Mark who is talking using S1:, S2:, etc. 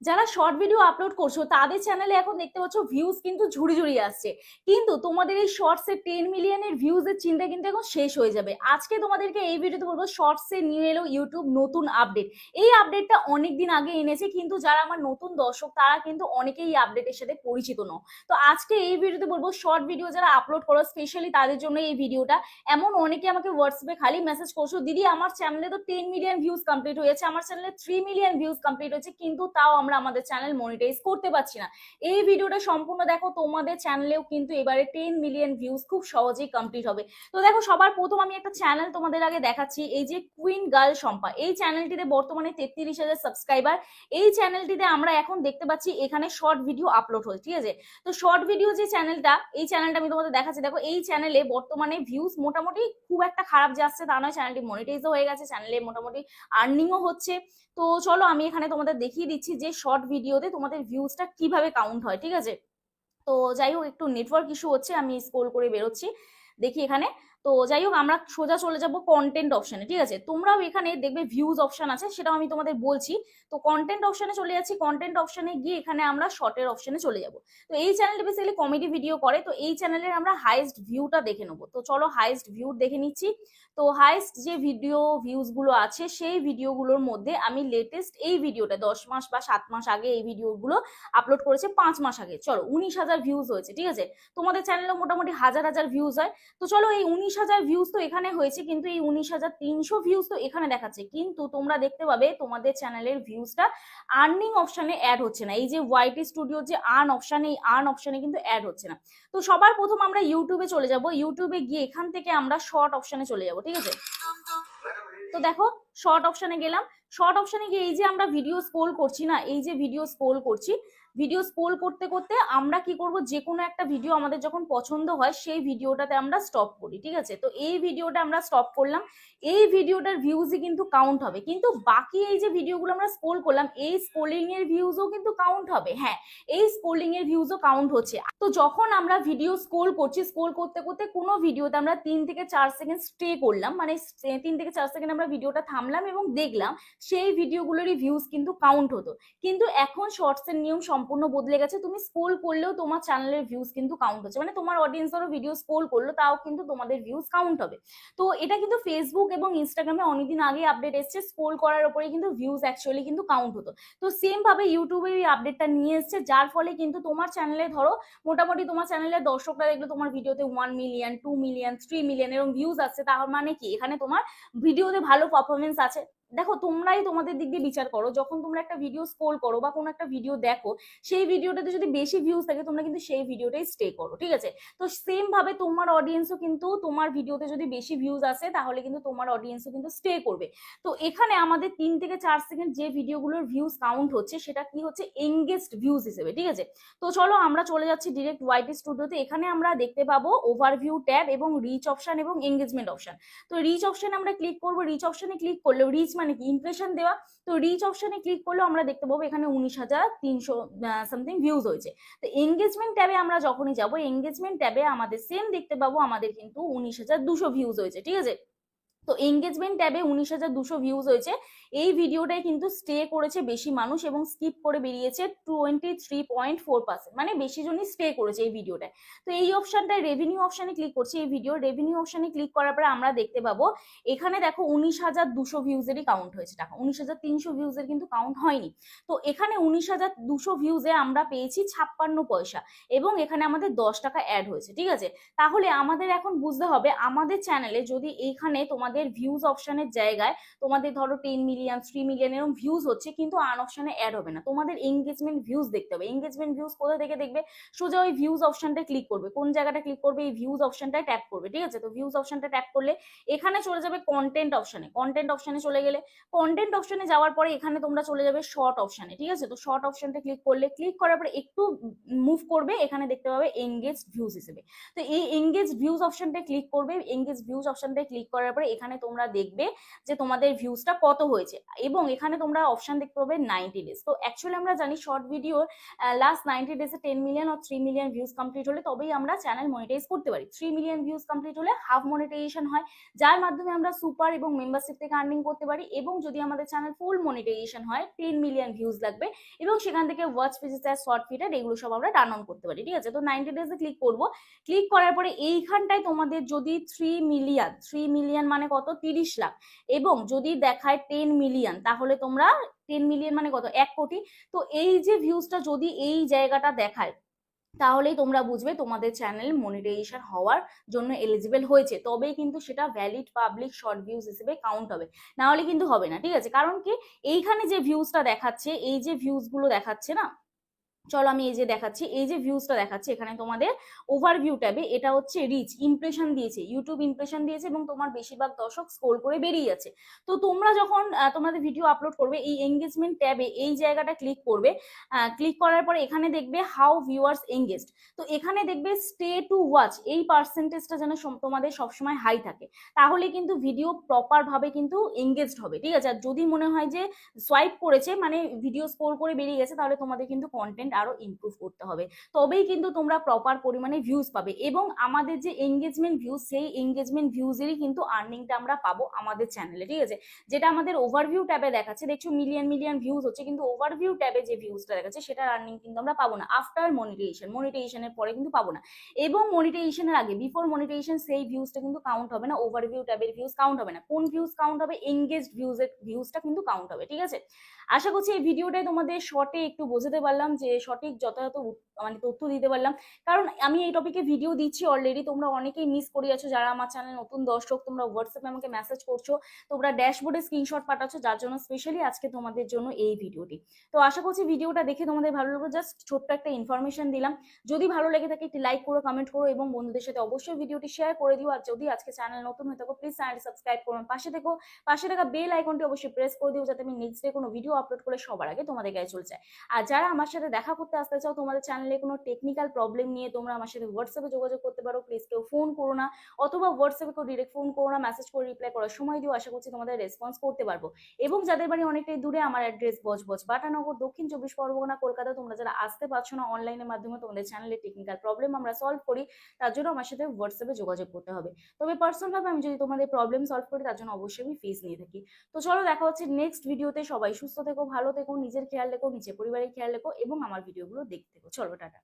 S1: যারা short video upload করছো তাদের চ্যানেলে এখন দেখতে পাচ্ছ ভিউজ কিন্তু ঝুড়ি ঝুড়ি আসছে, কিন্তু তোমাদের এই শর্টস এর 10 মিলিয়নের ভিউজ এর চিন্তা কিন্তু এখন শেষ হয়ে যাবে। আজকে তোমাদেরকে এই ভিডিওতে বলবো শর্টস এ নিয়ে এলো ইউটিউব নতুন আপডেট। এই আপডেটটা অনেকদিন আগে এনেছে, কিন্তু যারা আমার নতুন দর্শক তারা কিন্তু অনেকেই এই আপডেটের সাথে পরিচিত নয়। তো আজকে এই ভিডিওতে বলবো শর্ট ভিডিও যারা আপলোড করো স্পেশালি তাদের জন্য এই ভিডিওটা। এমন অনেকে আমাকে হোয়াটসঅ্যাপে খালি মেসেজ করছো, দিদি আমার চ্যানেলে তো 10 মিলিয়ন ভিউজ কমপ্লিট হয়েছে, আমার চ্যানেলে 3 মিলিয়ন ভিউজ কমপ্লিট হয়েছে, কিন্তু তাও আমরা আমাদের চ্যানেল মনিটাইজ করতে পারছি না। এই ভিডিওটা সম্পূর্ণ দেখো, তোমাদের চ্যানেলেও কিন্তু এবারে 10 মিলিয়ন ভিউজ খুব সহজেই কমপ্লিট হবে। তো দেখো, সবার প্রথম আমি একটা চ্যানেল তোমাদের আগে দেখাচ্ছি, এই যে কুইন গার্ল শম্পা। এই চ্যানেলটিতে বর্তমানে 33,000 সাবস্ক্রাইবার। এই চ্যানেলটিতে আমরা এখন দেখতে পাচ্ছি এখানে শর্ট ভিডিও আপলোড হচ্ছে, ঠিক আছে। তো শর্ট ভিডিও যে চ্যানেলটা, এই চ্যানেলটা আমি তোমাদের দেখাচ্ছি। দেখো, এই চ্যানেলে বর্তমানে ভিউজ মোটামুটি খুব একটা খারাপ যাচ্ছে তা নয়, চ্যানেলটি মনিটাইজও হয়ে গেছে, চ্যানেলে মোটামুটি আর্নিংও হচ্ছে। তো চলো আমি এখানে তোমাদের দেখিয়ে দিচ্ছি যে শর্ট ভিডিওতে তোমাদের ভিউজটা কিভাবে কাউন্ট হয়, ঠিক আছে। তো যাই হোক, একটু নেটওয়ার্ক ইস্যু হচ্ছে, আমি স্ক্রল করে বেরোচ্ছি, দেখি এখানে। তো যাই হোক, আমরা সোজা চলে যাব কন্টেন্ট অপশনে, ঠিক আছে। তোমরাও এখানে দেখবে ভিউজ অপশন আছে, সেটাও আমি তোমাদের বলছি। তো কন্টেন্ট অপশনে চলে যাচ্ছি, কন্টেন্ট অপশনে গিয়ে এখানে আমরা শর্টের অপশনে চলে যাব। তো এই চ্যানেলটি বেসিক্যালি কমেডি ভিডিও করে, তো এই চ্যানেলের আমরা হাইয়েস্ট ভিউটা দেখে নেবো। তো চলো হাইয়েস্ট ভিউ দেখে নিচ্ছি। তো হাইয়েস্ট যে ভিডিও ভিউজ গুলো আছে সেই ভিডিওগুলোর মধ্যে আমি লেটেস্ট এই ভিডিওটা 10 মাস বা 7 মাস আগে এই ভিডিওগুলো আপলোড করেছে 5 মাস আগে, চলো 19,000 ভিউজ হয়েছে, ঠিক আছে। তোমাদের চ্যানেলে মোটামুটি হাজার হাজার ভিউজ হয়। তো চলো, এই 19,000 ভিউজ তো এখানে হয়েছে, কিন্তু এই 19,300 ভিউজ তো এখানে দেখাচ্ছে, কিন্তু তোমরা দেখতে পাবে তোমাদের চ্যানেলের ভিউজটা আর্নিং অপশনে অ্যাড হচ্ছে না। এই যে ওয়াইটি স্টুডিওর যে আর্ন অপশন, এই আর্ন অপশনে কিন্তু অ্যাড হচ্ছে না। তো সবার প্রথম আমরা ইউটিউবে চলে যাব, ইউটিউবে গিয়ে এখান থেকে আমরা শর্ট অপশনে চলে যাব, ঠিক আছে। তো দেখো, শর্ট অপশনে গেলাম। শর্ট অপশনে গিয়ে এই যে আমরা ভিডিও স্ক্রোল করছি না, এই যে ভিডিও স্ক্রোল করছি, ভিডিও স্ক্রোল করতে করতে আমরা কি করব, যে কোনো একটা ভিডিও আমাদের যখন পছন্দ হয় সেই ভিডিওটাতে আমরা স্টপ করি, ঠিক আছে। তো এই ভিডিওটা আমরা স্টপ করলাম, এই ভিডিওটার ভিউজই কিন্তু কাউন্ট হবে, কিন্তু বাকি এই যে ভিডিওগুলো আমরা স্ক্রোল করলাম এই স্ক্রোলিং এর ভিউজও কিন্তু কাউন্ট হবে। হ্যাঁ, এই স্ক্রোলিং এর ভিউজও কাউন্ট হচ্ছে। তো যখন আমরা ভিডিও স্ক্রোল করছি, স্ক্রোল করতে করতে কোনো ভিডিওতে আমরা 3 থেকে 4 সেকেন্ড স্টে করলাম, মানে 3 থেকে 4 সেকেন্ড আমরা ভিডিওটা থামলাম এবং দেখলাম, সেই ভিডিওগুলোরই ভিউজ কিন্তু কাউন্ট হতো। কিন্তু এখন শর্টস এর নিয়ম সম্পূর্ণ বদলে গেছে, তুমি স্ক্রোল করলেও তোমার চ্যানেলের ভিউজ কিন্তু কাউন্ট হচ্ছে, মানে তোমার অডিয়েন্স ধরো ভিডিও স্ক্রোল করলো তাও কিন্তু তোমাদের ভিউজ কাউন্ট হবে। তো এটা কিন্তু ফেসবুক এবং ইনস্টাগ্রামে অনেকদিন আগে আপডেট এসেছে, স্ক্রোল করার উপরে কিন্তু ভিউজ অ্যাকচুয়ালি কিন্তু কাউন্ট হতো। তো সেম ভাবে ইউটিউবে এই আপডেটটা নিয়ে এসেছে, যার ফলে কিন্তু তোমার চ্যানেলে ধরো মোটামুটি তোমার চ্যানেলের দর্শকরা দেখলো তোমার ভিডিওতে 1 মিলিয়ন, 2 মিলিয়ন, 3 মিলিয়ন এরকম ভিউজ আসছে, তার মানে কি এখানে তোমার ভিডিওতে ভালো পারফরমেন্স আছে। দেখো, তোমরাই তোমাদের দিক দিয়ে বিচার করো, যখন তোমরা একটা ভিডিও স্ক্রোল করো বা কোনো একটা ভিডিও দেখো, সেই ভিডিওটাতে যদি বেশি ভিউজ থাকে তোমরা কিন্তু সেই ভিডিওটাই স্টে করো, ঠিক আছে। তো সেম ভাবে তোমার অডিয়েন্সও কিন্তু তোমার ভিডিওতে যদি বেশি ভিউজ আসে তাহলে কিন্তু তোমার অডিয়েন্সও কিন্তু স্টে করবে। তো এখানে আমাদের 3 থেকে 4 সেকেন্ড যে ভিডিওগুলোর ভিউজ কাউন্ট হচ্ছে সেটা কি হচ্ছে, এঙ্গেজড ভিউজ হিসেবে, ঠিক আছে। তো চলো আমরা চলে যাচ্ছি ডিরেক্ট ওয়াইটি স্টুডিওতে। এখানে আমরা দেখতে পাবো ওভারভিউ ট্যাব এবং রিচ অপশন এবং এঙ্গেজমেন্ট অপশন। তো রিচ অপশনে আমরা ক্লিক করবো, রিচ অপশনে ক্লিক করলেও রিচ মানে কি, ইমপ্রেশন দেওয়া। তো রিচ অপশনে ক্লিক করলেও আমরা দেখতে পাবো এখানে 19,300 সামথিং ভিউজ হয়েছে। তো এঙ্গেজমেন্ট ট্যাবে আমরা যখনই যাবো, এঙ্গেজমেন্ট ট্যাবে আমাদের সেম দেখতে পাবো আমাদের কিন্তু 19,200 ভিউজ হয়েছে, ঠিক আছে। তো এঙ্গেজমেন্ট ট্যাবে 19,200 ভিউজ হয়েছে। এই ভিডিওটাই কিন্তু স্টে করেছে বেশি মানুষ এবং স্কিপ করে বেরিয়েছে 23.4%, মানে বেশি জনই স্টে করেছে এই ভিডিওটায়। তো এই অপশনটায় রেভিনিউ অপশনে ক্লিক করছি, এই ভিডিও রেভিনিউ অপশনে ক্লিক করার পরে আমরা দেখতে পাবো এখানে দেখো 19,200 ভিউজেরই কাউন্ট হয়েছে টাকা, 19,300 ভিউজের কিন্তু কাউন্ট হয়নি। তো এখানে 19,200 ভিউজে আমরা পেয়েছি 56 পয়সা এবং এখানে আমাদের 10 টাকা অ্যাড হয়েছে, ঠিক আছে। তাহলে আমাদের এখন বুঝতে হবে আমাদের চ্যানেলে যদি এইখানে তোমাদের ভিউজ অপশনের জায়গায় তোমাদের ধরো 10 মিলিয়ন, 3 মিলিয়ন এরকম ভিউজ হচ্ছে, কিন্তু আর্ন অপশনে অ্যাড হবে না, তোমাদের এঙ্গেজমেন্ট ভিউজ দেখতে হবে। এঙ্গেজমেন্ট ভিউজ কোথা থেকে দেখবে, সোজা ওই ভিউজ অপশনটা ক্লিক করবে। কোন জায়গাটা ক্লিক করবে, এই ভিউজ অপশনটায় ট্যাপ করবে, ঠিক আছে। তো ভিউজ অপশনটা ট্যাপ করলে এখানে চলে যাবে কন্টেন্ট অপশনে, কন্টেন্ট অপশনে চলে গেলে কন্টেন্ট অপশনে যাওয়ার পরে এখানে তোমরা চলে যাবে শর্ট অপশনে, ঠিক আছে। তো শর্ট অপশনটা ক্লিক করলে, ক্লিক করার পরে একটু মুভ করবে, এখানে দেখতে পাবে এঙ্গেজ ভিউজ হিসেবে। তো এই এঙ্গেজ ভিউজ অপশনটা ক্লিক করবে, এঙ্গেজ ভিউজ অপশনটা ক্লিক করার পরে এখানে এখানে তোমরা দেখবে যে তোমাদের ভিউজটা কত হয়েছে, এবং এখানে তোমরা অপশন দেখতে পাবে 90 ডেজ। তো অ্যাকচুয়ালি আমরা জানি শর্ট ভিডিও লাস্ট 90 ডেজে 10 মিলিয়ন আর 3 মিলিয়ন ভিউজ কমপ্লিট হলে তবেই আমরা চ্যানেল মনিটাইজ করতে পারি। 3 মিলিয়ন ভিউজ কমপ্লিট হলে হাফ মনিটাইজেশন হয়, যার মাধ্যমে আমরা সুপার এবং মেম্বারশিপ থেকে আর্নিং করতে পারি। এবং যদি আমাদের চ্যানেল ফুল মনিটাইজেশন হয় 10 মিলিয়ন ভিউজ লাগবে, এবং সেখান থেকে ওয়াচ পেজেস আর শর্ট ফিটার এগুলো সব আমরা টার্ন অন করতে পারি। ঠিক আছে, তো 90 ডেজে ক্লিক করব। ক্লিক করার পরে এইখানটায় তোমাদের যদি 3 মিলিয়ন মানে কত, 30 লাখ, এবং যদি দেখায় 10 মিলিয়ন, তাহলে তোমরা 10 মিলিয়ন মানে কত, 1 কোটি। তো এই যে ভিউজটা যদি এই জায়গাটা দেখায়, তাহলেই তোমরা বুঝবে তোমাদের চ্যানেল মনিটাইজেশন হওয়ার জন্য এলিজিবল হয়েছে, তবেই কিন্তু সেটা ভ্যালিড পাবলিক শর্ট ভিউজ হিসেবে কাউন্ট হবে, না হলে কিন্তু হবে না। ঠিক আছে, কারণ কি এইখানে যে ভিউজটা দেখাচ্ছে, এই যে ভিউজ গুলো দেখাচ্ছে না, চলো আমি এই যে দেখাচ্ছি, এই যে ভিউজটা দেখাচ্ছে এখানে তোমাদের ওভারভিউ ট্যাবে, এটা হচ্ছে রিচ ইমপ্রেশন দিয়েছে, ইউটিউব ইমপ্রেশন দিয়েছে, এবং তোমার বেশিরভাগ দর্শক স্ক্রল করে বেরিয়ে যাচ্ছে। তো তোমরা যখন তোমাদের ভিডিও আপলোড করবে, এই এঙ্গেজমেন্ট ট্যাবে এই জায়গাটা ক্লিক করবে। ক্লিক করার পরে এখানে দেখবে হাউ ভিউয়ার্স এঙ্গেজড। তো এখানে দেখবে স্টে টু ওয়াচ, এই পার্সেন্টেজটা যেন তোমাদের সবসময় হাই থাকে, তাহলে কিন্তু ভিডিও প্রপার ভাবে কিন্তু এঙ্গেজড হবে। ঠিক আছে, আর যদি মনে হয় যে সোয়াইপ করেছে মানে ভিডিও স্ক্রল করে বেরিয়ে গেছে, তাহলে তোমাদের কিন্তু কন্টেন্ট আরো ইমপ্রুভ করতে হবে, তবেই কিন্তু তোমরা প্রপার পরিমাণে ভিউজ পাবে। এবং আমাদের যে এঙ্গেজমেন্ট ভিউজ, সেই এঙ্গেজমেন্ট ভিউজেরই কিন্তু আর্নিংটা আমরা পাবো আমাদের চ্যানেলে। ঠিক আছে, যেটা আমাদের ওভারভিউ ট্যাবে দেখাচ্ছে, দেখছো মিলিয়ন মিলিয়ন ভিউজ হচ্ছে, কিন্তু ওভারভিউ ট্যাবে যে ভিউজটা দেখাচ্ছে সেটার আর্নিং কিন্তু আমরা পাবো না আফটার মনিটাইজেশন, মনিটাইজেশনের পরে কিন্তু পাবো না। এবং মনিটাইজেশনের আগে, বিফোর মনিটাইজেশন, সেই ভিউজটা কিন্তু কাউন্ট হবে না, ওভারভিউ ট্যাবের ভিউজ কাউন্ট হবে না। কোন ভিউজ কাউন্ট হবে, এঙ্গেজড ভিউজটা কিন্তু কাউন্ট হবে। ঠিক আছে, আশা করছি এই ভিডিওটাই তোমাদের শর্টে একটু বোঝাতে পারলাম, যে সঠিক যথাযথ মানে তথ্য দিতে পারলাম। কারণ আমি এই টপিকে ভিডিও দিচ্ছি অলরেডি, তোমরা অনেকেই মিস করে যাচ্ছ, যারা আমার চ্যানেল নতুন দর্শক, তোমরা হোয়াটসঅ্যাপে আমাকে মেসেজ করছো, তোমরা ড্যাশবোর্ডে স্ক্রিনশট পাঠাচ্ছ, যার জন্য স্পেশালি আজকে তোমাদের জন্য এই ভিডিওটি। তো আশা করছি ভিডিওটা দেখে তোমাদের ভালো লাগবে, জাস্ট ছোট্ট একটা ইনফরমেশন দিলাম। যদি ভালো লেগে থাকে একটি লাইক করো, কমেন্ট করো, এবং বন্ধুদের সাথে অবশ্যই ভিডিওটি শেয়ার করে দিও। আর যদি আজকে চ্যানেল নতুন হয়ে থাকো, প্লিজ চ্যানেলটি সাবস্ক্রাইব করো, পাশে থাকা বেল আইকনটি অবশ্যই প্রেস করে দিও, যাতে আমি নেক্সট ডে কোনো ভিডিও আপলোড করে সবার আগে তোমাদের কাছে চলে যায়। আর যারা আমার সাথে দেখা করতে আসতে চাও, তোমাদের চ্যানেলে কোনো টেকনিক্যাল প্রবলেম নিয়ে তোমরা আমার সাথে হোয়াটসঅ্যাপে যোগাযোগ করতে পারো। প্লিজ কেউ ফোন করো না, অথবা হোয়াটসঅ্যাপে কেউ ডিরেক্ট ফোন করো না, মেসেজ করে রিপ্লাই করার সময় দিও, আশা করছি তোমাদের রেসপন্স করতে পারবো। এবং যাদের বাড়ি অনেকটাই দূরে, আমার অ্যাড্রেস বজবজ বাটানগর, দক্ষিণ 24 পরগনা, কলকাতা। তোমরা যারা আসতে পারছো না, অনলাইনের মাধ্যমে তোমাদের চ্যানেলে টেকনিক্যাল প্রবলেম আমরা সলভ করি, তার জন্য আমার সাথে হোয়াটসঅ্যাপে যোগাযোগ করতে হবে। তবে পার্সোনালভাবে আমি যদি তোমাদের প্রবলেম সলভ করি, তার জন্য অবশ্যই আমি ফিস নিয়ে থাকি। তো চলো দেখা হচ্ছে নেক্সট ভিডিওতে। সবাই সুস্থ থেকো, ভালো থেকো, নিজের খেয়াল রেখো, নিজের পরিবারের খেয়াল রেখো, এবং আমার ভিডিওগুলো দেখতে থেকো। চলো টাটা।